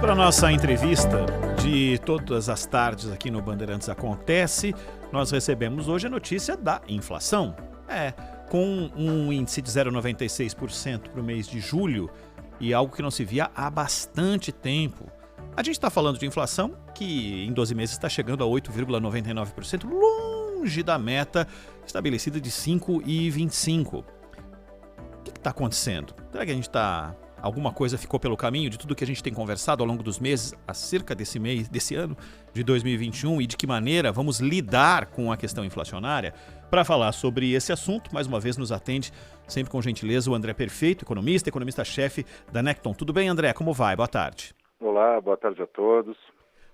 para a nossa entrevista de todas as tardes aqui no Bandeirantes Acontece, nós recebemos hoje a notícia da inflação. Com um índice de 0,96% para o mês de julho e algo que não se via há bastante tempo. A gente está falando de inflação que em 12 meses está chegando a 8,99%, longe da meta estabelecida de 5,25%. O que está acontecendo? Será que a gente está... Alguma coisa ficou pelo caminho de tudo que a gente tem conversado ao longo dos meses acerca desse ano de 2021 e de que maneira vamos lidar com a questão inflacionária? Para falar sobre esse assunto, mais uma vez nos atende, sempre com gentileza, o André Perfeito, economista-chefe da Necton. Tudo bem, André? Como vai? Boa tarde. Olá, boa tarde a todos.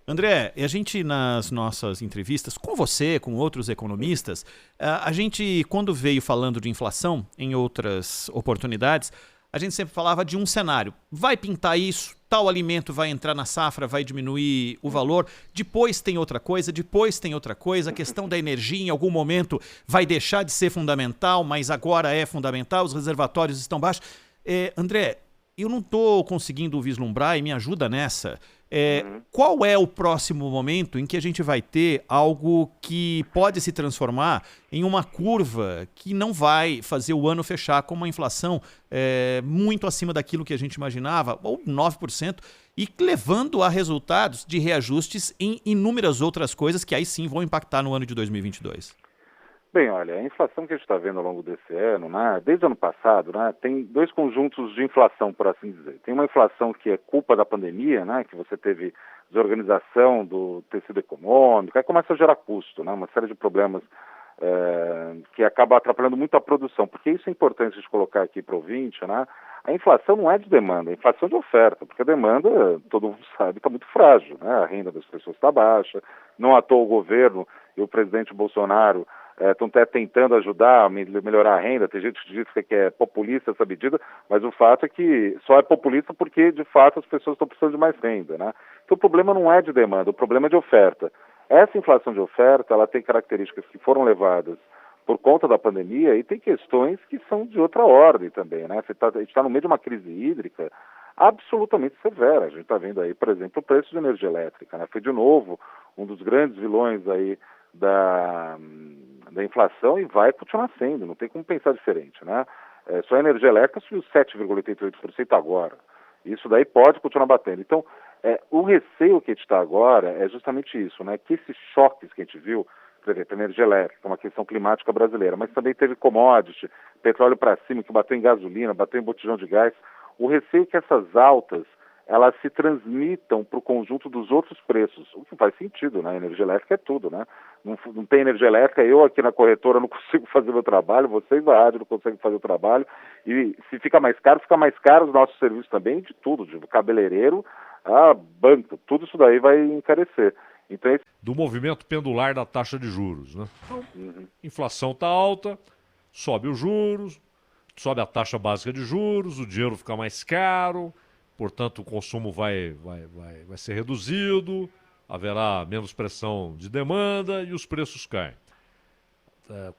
André, a gente nas nossas entrevistas com você, com outros economistas, a gente, quando veio falando de inflação em outras oportunidades, a gente sempre falava de um cenário. Vai pintar isso, tal alimento vai entrar na safra, vai diminuir o valor, depois tem outra coisa, a questão da energia em algum momento vai deixar de ser fundamental, mas agora é fundamental, os reservatórios estão baixos. André, eu não estou conseguindo vislumbrar e me ajuda nessa. Qual é o próximo momento em que a gente vai ter algo que pode se transformar em uma curva que não vai fazer o ano fechar com uma inflação muito acima daquilo que a gente imaginava, ou 9%, e levando a resultados de reajustes em inúmeras outras coisas que aí sim vão impactar no ano de 2022? Bem, olha, a inflação que a gente está vendo ao longo desse ano, desde o ano passado, tem dois conjuntos de inflação, por assim dizer. Tem uma inflação que é culpa da pandemia, que você teve desorganização do tecido econômico, aí começa a gerar custo, uma série de problemas que acaba atrapalhando muito a produção, porque isso é importante de colocar aqui para o ouvinte, a inflação não é de demanda, a inflação é de oferta, porque a demanda, todo mundo sabe, está muito frágil, a renda das pessoas está baixa, não à toa o governo e o presidente Bolsonaro estão tentando ajudar a melhorar a renda. Tem gente que diz que é populista essa medida, mas o fato é que só é populista porque, de fato, as pessoas estão precisando de mais renda. Então o problema não é de demanda, o problema é de oferta. Essa inflação de oferta, ela tem características que foram levadas por conta da pandemia e tem questões que são de outra ordem também. A gente está no meio de uma crise hídrica absolutamente severa. A gente está vendo aí, por exemplo, o preço de energia elétrica. Foi, de novo, um dos grandes vilões aí da inflação e vai continuar sendo, não tem como pensar diferente. Só a energia elétrica subiu 7,88% agora. Isso daí pode continuar batendo. Então, o receio que a gente está agora é justamente isso, que esses choques que a gente viu, por exemplo, energia elétrica, uma questão climática brasileira, mas também teve commodity, petróleo para cima, que bateu em gasolina, bateu em botijão de gás. O receio é que essas altas elas se transmitam para o conjunto dos outros preços, o que faz sentido, A energia elétrica é tudo, Não tem energia elétrica, eu aqui na corretora não consigo fazer meu trabalho, vocês da rádio não conseguem fazer o trabalho, e se fica mais caro os nossos serviços também, de tudo, de cabeleireiro a banco, tudo isso daí vai encarecer. Então, do movimento pendular da taxa de juros, Então, inflação está alta, sobe os juros, sobe a taxa básica de juros, o dinheiro fica mais caro, portanto, o consumo vai ser reduzido, haverá menos pressão de demanda e os preços caem.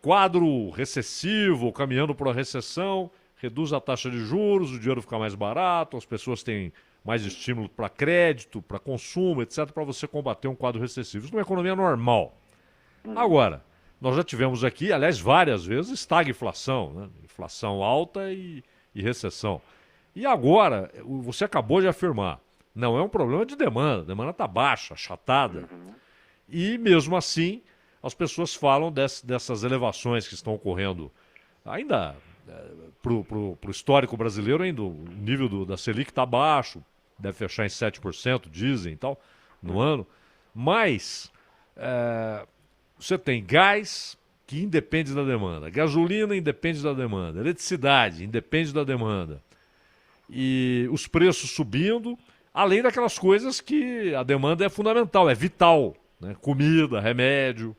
Quadro recessivo, caminhando para a recessão, reduz a taxa de juros, o dinheiro fica mais barato, as pessoas têm mais estímulo para crédito, para consumo, etc., para você combater um quadro recessivo. Isso é uma economia normal. Agora, nós já tivemos aqui, aliás, várias vezes, estagflação, inflação alta e recessão. E agora, você acabou de afirmar, não é um problema de demanda, a demanda está baixa, achatada. E mesmo assim, as pessoas falam dessas elevações que estão ocorrendo, ainda para o histórico brasileiro, ainda o nível da Selic está baixo, deve fechar em 7%, dizem, tal, no ano. Mas você tem gás, que independe da demanda, gasolina independe da demanda, eletricidade independe da demanda. E os preços subindo, além daquelas coisas que a demanda é fundamental, é vital, comida, remédio.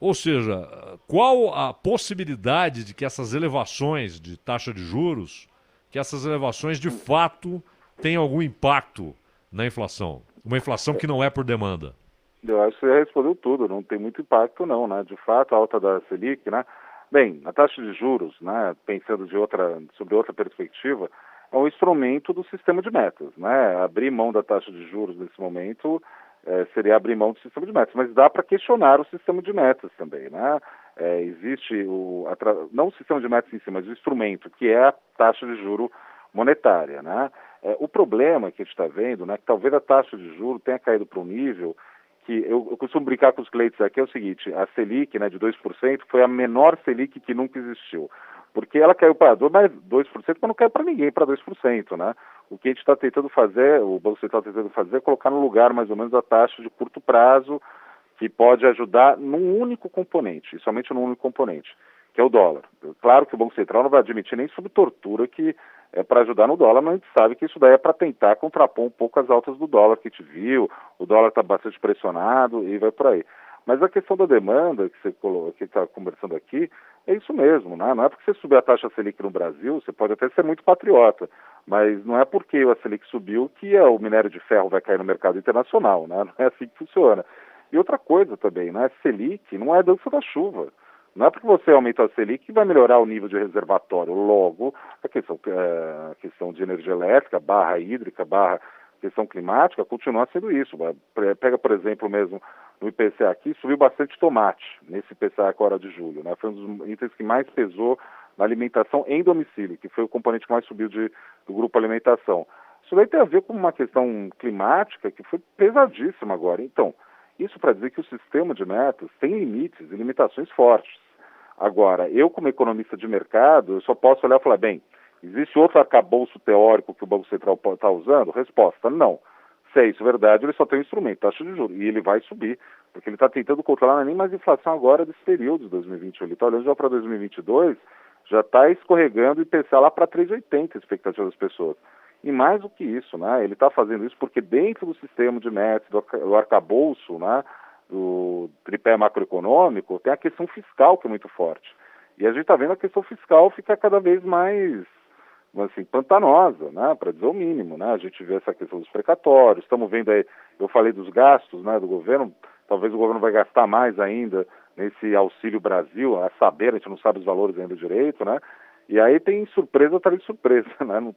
Ou seja, qual a possibilidade de que essas elevações de taxa de juros, que essas elevações de fato tenham algum impacto na inflação? Uma inflação que não é por demanda. Eu acho que você já respondeu tudo, não tem muito impacto não, De fato, a alta da Selic, Bem, a taxa de juros, pensando sobre outra perspectiva, é um instrumento do sistema de metas, né? Abrir mão da taxa de juros nesse momento seria abrir mão do sistema de metas, mas dá para questionar o sistema de metas também, né? Existe não o sistema de metas em si, mas o instrumento, que é a taxa de juro monetária, né? O problema que a gente está vendo, né, que talvez a taxa de juros tenha caído para um nível que eu costumo brincar com os clientes aqui, é o seguinte: a Selic, né, de 2% foi a menor Selic que nunca existiu, porque ela caiu para 2%, mas não caiu para ninguém para 2%, né? O que a gente está tentando fazer, o Banco Central está tentando fazer, é colocar no lugar mais ou menos a taxa de curto prazo, que pode ajudar num único componente, e somente num único componente, que é o dólar. Claro que o Banco Central não vai admitir nem sob tortura que é para ajudar no dólar, mas a gente sabe que isso daí é para tentar contrapor um pouco as altas do dólar que a gente viu, o dólar está bastante pressionado e vai por aí. Mas a questão da demanda que você está conversando aqui, é isso mesmo, né? Não é porque você subir a taxa Selic no Brasil, você pode até ser muito patriota, mas não é porque a Selic subiu que o minério de ferro vai cair no mercado internacional, né? Não é assim que funciona. E outra coisa também, né? Selic não é dança da chuva. Não é porque você aumenta a Selic que vai melhorar o nível de reservatório. Logo, a questão de energia elétrica, barra hídrica, barra questão climática, continua sendo isso. Pega, por exemplo, mesmo no IPCA aqui, subiu bastante tomate nesse IPCA agora de julho, né? Foi um dos itens que mais pesou na alimentação em domicílio, que foi o componente que mais subiu do grupo alimentação. Isso daí tem a ver com uma questão climática que foi pesadíssima agora. Então, isso para dizer que o sistema de metas tem limites e limitações fortes. Agora, eu como economista de mercado, eu só posso olhar e falar, bem, existe outro arcabouço teórico que o Banco Central está usando? Resposta, não. Se é isso verdade, ele só tem um instrumento, taxa de juros, e ele vai subir, porque ele está tentando controlar, não é nem mais inflação agora desse período de 2021, ele está olhando já para 2022, já está escorregando e pensar lá para 3,80 a expectativa das pessoas. E mais do que isso, né, ele está fazendo isso porque dentro do sistema de metas, do arcabouço, né, do tripé macroeconômico, tem a questão fiscal que é muito forte. E a gente está vendo a questão fiscal ficar cada vez mais, assim, pantanosa, né, para dizer o mínimo, né? A gente vê essa questão dos precatórios, estamos vendo aí, eu falei dos gastos, né, do governo, talvez o governo vai gastar mais ainda nesse Auxílio Brasil, a saber, a gente não sabe os valores ainda direito, né? E aí tem surpresa atrás de surpresa, né? Não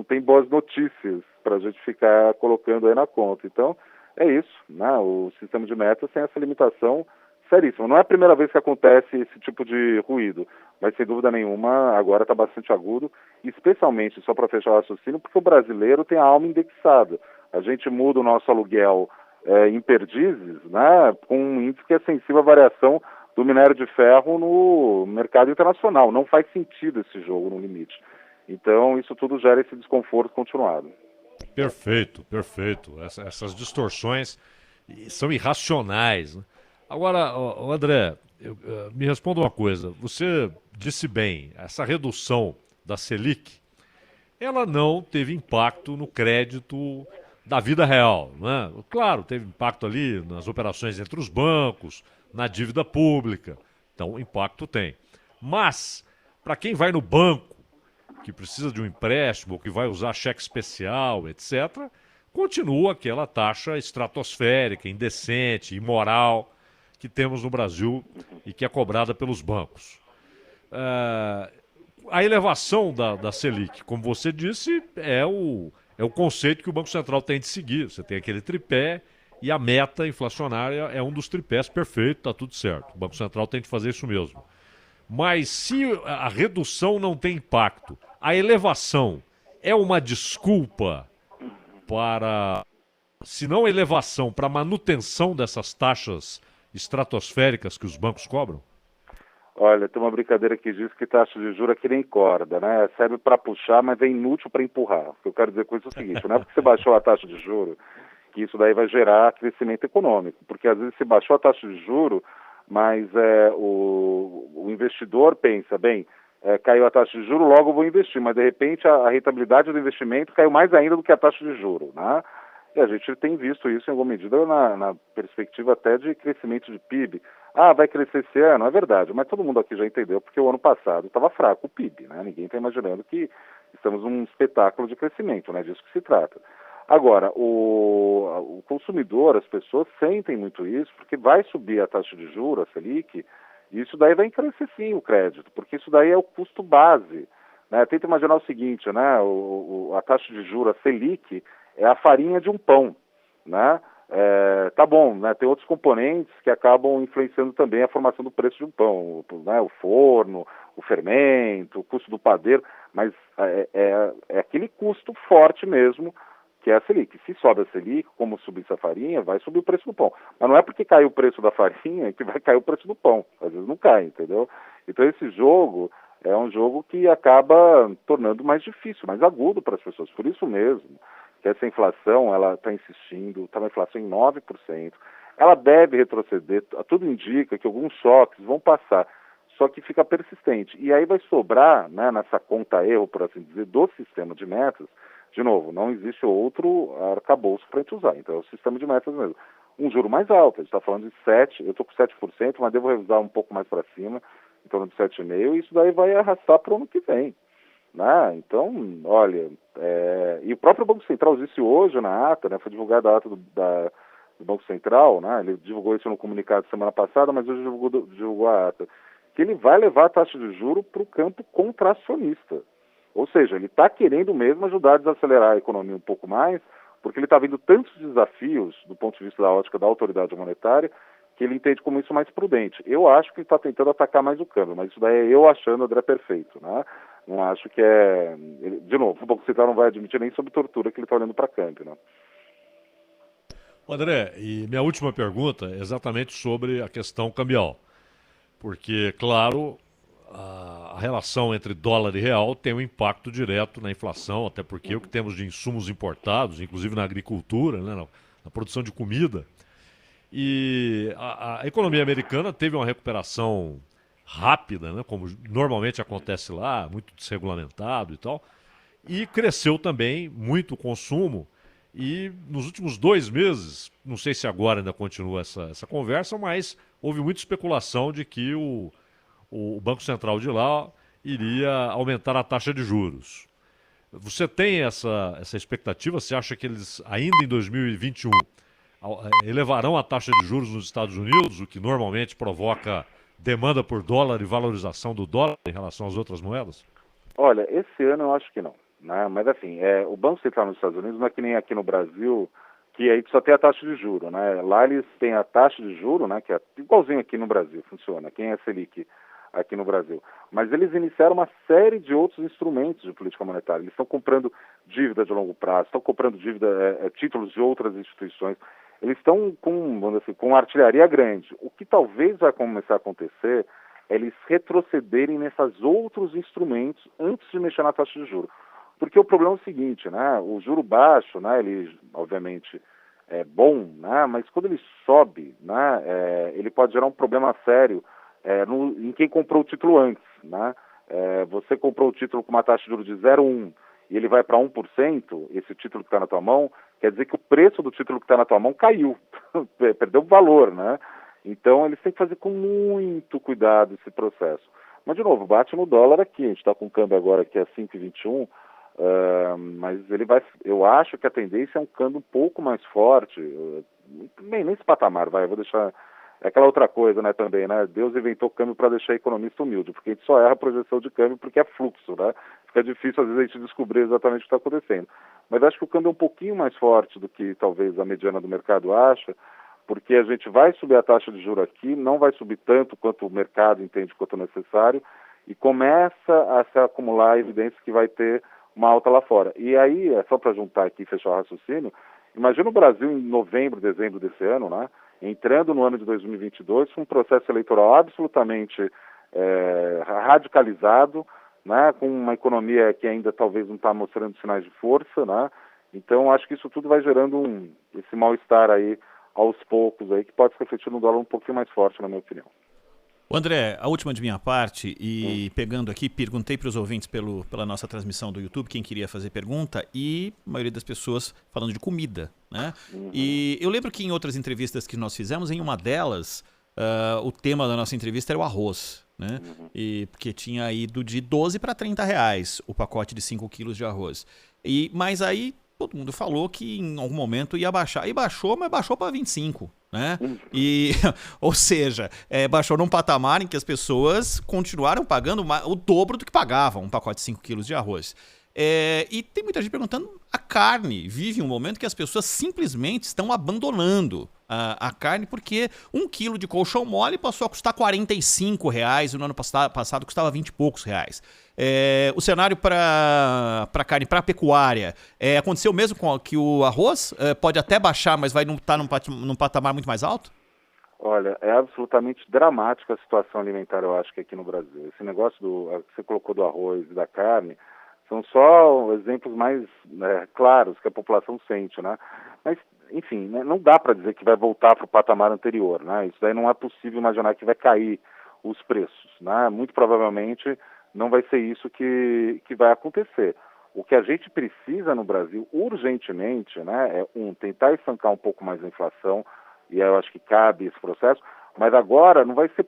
tem boas notícias para a gente ficar colocando aí na conta. Então, é isso, né? O sistema de metas tem essa limitação seríssima. Não é a primeira vez que acontece esse tipo de ruído, mas sem dúvida nenhuma agora está bastante agudo, especialmente, só para fechar o raciocínio, porque o brasileiro tem a alma indexada. A gente muda o nosso aluguel em perdizes, né, com um índice que é sensível à variação do minério de ferro no mercado internacional. Não faz sentido esse jogo no limite. Então, isso tudo gera esse desconforto continuado. Perfeito, perfeito. Essas distorções são irracionais, né? Agora, André, me responda uma coisa. Você disse bem, essa redução da Selic, ela não teve impacto no crédito da vida real, né? Claro, teve impacto ali nas operações entre os bancos, na dívida pública. Então, impacto tem. Mas, para quem vai no banco, que precisa de um empréstimo, que vai usar cheque especial, etc., continua aquela taxa estratosférica, indecente, imoral que temos no Brasil e que é cobrada pelos bancos. A elevação da Selic, como você disse, é o conceito que o Banco Central tem de seguir. Você tem aquele tripé e a meta inflacionária é um dos tripés perfeito, está tudo certo. O Banco Central tem de fazer isso mesmo. Mas se a redução não tem impacto, a elevação é uma desculpa para, se não elevação, para manutenção dessas taxas estratosféricas que os bancos cobram? Olha, tem uma brincadeira que diz que taxa de juros é que nem corda, né? Serve para puxar, mas é inútil para empurrar. O que eu quero dizer com isso é o seguinte, não é porque você baixou a taxa de juros que isso daí vai gerar crescimento econômico, porque às vezes você baixou a taxa de juros, mas o investidor pensa, bem, caiu a taxa de juros, logo eu vou investir, mas de repente a rentabilidade do investimento caiu mais ainda do que a taxa de juros, né? E a gente tem visto isso em alguma medida na perspectiva até de crescimento de PIB. Vai crescer esse ano, é verdade, mas todo mundo aqui já entendeu, porque o ano passado estava fraco o PIB, né? Ninguém está imaginando que estamos num espetáculo de crescimento, né? Disso que se trata. Agora, o consumidor, as pessoas sentem muito isso, porque vai subir a taxa de juros, a Selic, e isso daí vai encarecer sim o crédito, porque isso daí é o custo base, né? Tenta imaginar o seguinte, né? A taxa de juros, a Selic, é a farinha de um pão, né? Tá bom, né? Tem outros componentes que acabam influenciando também a formação do preço de um pão, né? O forno, o fermento, o custo do padeiro, mas é aquele custo forte mesmo, que é a Selic. Se sobe a Selic, como subir essa farinha, vai subir o preço do pão. Mas não é porque caiu o preço da farinha que vai cair o preço do pão. Às vezes não cai, entendeu? Então esse jogo é um jogo que acaba tornando mais difícil, mais agudo para as pessoas. Por isso mesmo que essa inflação, ela está insistindo, está uma inflação em 9%. Ela deve retroceder, tudo indica que alguns choques vão passar, só que fica persistente. E aí vai sobrar, né, nessa conta erro, por assim dizer, do sistema de metas. De novo, não existe outro arcabouço para a gente usar, então é o sistema de metas mesmo. Um juro mais alto, a gente está falando de 7%, eu estou com 7%, mas devo revisar um pouco mais para cima, em torno de 7,5%, e isso daí vai arrastar para o ano que vem. Né? Então, olha, e o próprio Banco Central disse hoje na ata, né, foi divulgada a ata do Banco Central, né, ele divulgou isso no comunicado semana passada, mas hoje divulgou a ata, que ele vai levar a taxa de juros para o campo contracionista. Ou seja, ele está querendo mesmo ajudar a desacelerar a economia um pouco mais, porque ele está vendo tantos desafios do ponto de vista da ótica da autoridade monetária, que ele entende como isso mais prudente. Eu acho que ele está tentando atacar mais o câmbio, mas isso daí é eu achando, André, perfeito, né? Não acho que de novo, o Banco Central não vai admitir nem sob tortura que ele está olhando para câmbio, né? André, e minha última pergunta é exatamente sobre a questão cambial. Porque, claro, a relação entre dólar e real tem um impacto direto na inflação, até porque o que temos de insumos importados, inclusive na agricultura, né, na produção de comida. E a economia americana teve uma recuperação rápida, né, como normalmente acontece lá, muito desregulamentado e tal, e cresceu também muito o consumo. E nos últimos 2 meses, não sei se agora ainda continua essa conversa, mas houve muita especulação de que o Banco Central de lá iria aumentar a taxa de juros. Você tem essa expectativa? Você acha que eles, ainda em 2021, elevarão a taxa de juros nos Estados Unidos, o que normalmente provoca demanda por dólar e valorização do dólar em relação às outras moedas? Olha, esse ano eu acho que não. Né? Mas, assim, o Banco Central nos Estados Unidos não é que nem aqui no Brasil, que aí só tem a taxa de juro, né? Lá eles têm a taxa de juro, né, que é igualzinho aqui no Brasil, funciona. Quem é Selic aqui no Brasil? Mas eles iniciaram uma série de outros instrumentos de política monetária. Eles estão comprando dívida de longo prazo, estão comprando títulos de outras instituições. Eles estão com artilharia grande. O que talvez vai começar a acontecer é eles retrocederem nesses outros instrumentos antes de mexer na taxa de juros. Porque o problema é o seguinte, né? O juro baixo, né? Ele obviamente é bom, né? Mas quando ele sobe, né? Ele pode gerar um problema sério em quem comprou o título antes, né? Você comprou o título com uma taxa de juros de 0,1 e ele vai para 1%, esse título que está na tua mão, quer dizer que o preço do título que está na tua mão caiu, perdeu valor, né? Então eles têm que fazer com muito cuidado esse processo. Mas, de novo, bate no dólar aqui, a gente está com o câmbio agora que é 5,21, mas eu acho que a tendência é um câmbio um pouco mais forte, nem nesse patamar, eu vou deixar, é aquela outra coisa, né, também, né, Deus inventou câmbio para deixar economista humilde, porque a gente só erra a projeção de câmbio porque é fluxo, né, fica difícil às vezes a gente descobrir exatamente o que está acontecendo, mas acho que o câmbio é um pouquinho mais forte do que talvez a mediana do mercado acha, porque a gente vai subir a taxa de juros aqui, não vai subir tanto quanto o mercado entende quanto necessário, e começa a se acumular evidências que vai ter uma alta lá fora. E aí, só para juntar aqui e fechar o raciocínio, imagina o Brasil em novembro, dezembro desse ano, né, entrando no ano de 2022 com um processo eleitoral absolutamente radicalizado, né, com uma economia que ainda talvez não está mostrando sinais de força, né, então acho que isso tudo vai gerando esse mal-estar aí aos poucos, aí, que pode se refletir no dólar um pouquinho mais forte, na minha opinião. André, a última de minha parte, e pegando aqui, perguntei para os ouvintes pela nossa transmissão do YouTube quem queria fazer pergunta, e a maioria das pessoas falando de comida, né? E eu lembro que em outras entrevistas que nós fizemos, em uma delas, o tema da nossa entrevista era o arroz, né? E porque tinha ido de 12 para 30 reais o pacote de 5 quilos de arroz. Mas aí todo mundo falou que em algum momento ia baixar. E baixou, mas baixou para 25. né? E, ou seja, baixou num patamar em que as pessoas continuaram pagando o dobro do que pagavam um pacote de 5 quilos de arroz. E tem muita gente perguntando, a carne vive um momento que as pessoas simplesmente estão abandonando a carne, porque 1 quilo de colchão mole passou a custar R$ 45, e no ano passado custava 20 e poucos reais. O cenário para carne, para pecuária, aconteceu mesmo com que o arroz pode até baixar, mas vai estar num patamar muito mais alto? Olha, é absolutamente dramática a situação alimentar, eu acho, que aqui no Brasil. Esse negócio que você colocou do arroz e da carne são só exemplos mais claros que a população sente, né? Mas, enfim, né, não dá para dizer que vai voltar para o patamar anterior, né? Isso daí não é possível imaginar que vai cair os preços, né? Muito provavelmente não vai ser isso que vai acontecer. O que a gente precisa no Brasil, urgentemente, né, é tentar estancar um pouco mais a inflação, e eu acho que cabe esse processo, mas agora não vai ser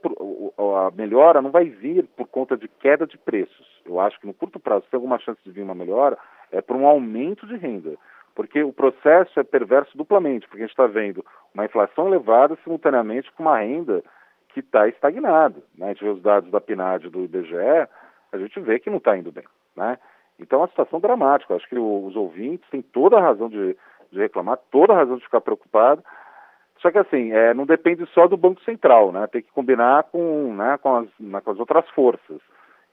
a melhora não vai vir por conta de queda de preços. Eu acho que no curto prazo, se tem alguma chance de vir uma melhora, é por um aumento de renda. Porque o processo é perverso duplamente, porque a gente está vendo uma inflação elevada simultaneamente com uma renda que está estagnada, né? A gente vê os dados da PNAD e do IBGE, a gente vê que não está indo bem, né? Então é uma situação dramática. Eu acho que os ouvintes têm toda a razão de reclamar, toda a razão de ficar preocupado. Só que assim, não depende só do Banco Central, né? Tem que combinar com as outras forças.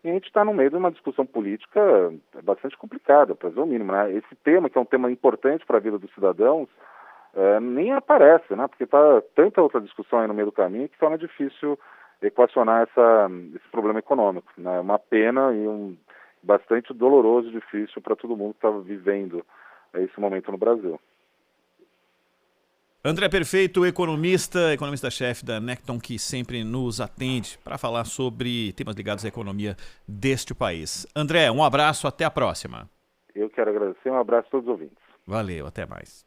E a gente está no meio de uma discussão política bastante complicada, para dizer o mínimo, né? Esse tema, que é um tema importante para a vida dos cidadãos, nem aparece, né? Porque está tanta outra discussão aí no meio do caminho que torna difícil equacionar esse problema econômico, né? É uma pena e bastante doloroso e difícil para todo mundo que está vivendo esse momento no Brasil. André Perfeito, economista-chefe da Necton, que sempre nos atende para falar sobre temas ligados à economia deste país. André, um abraço, até a próxima. Eu quero agradecer, um abraço a todos os ouvintes. Valeu, até mais.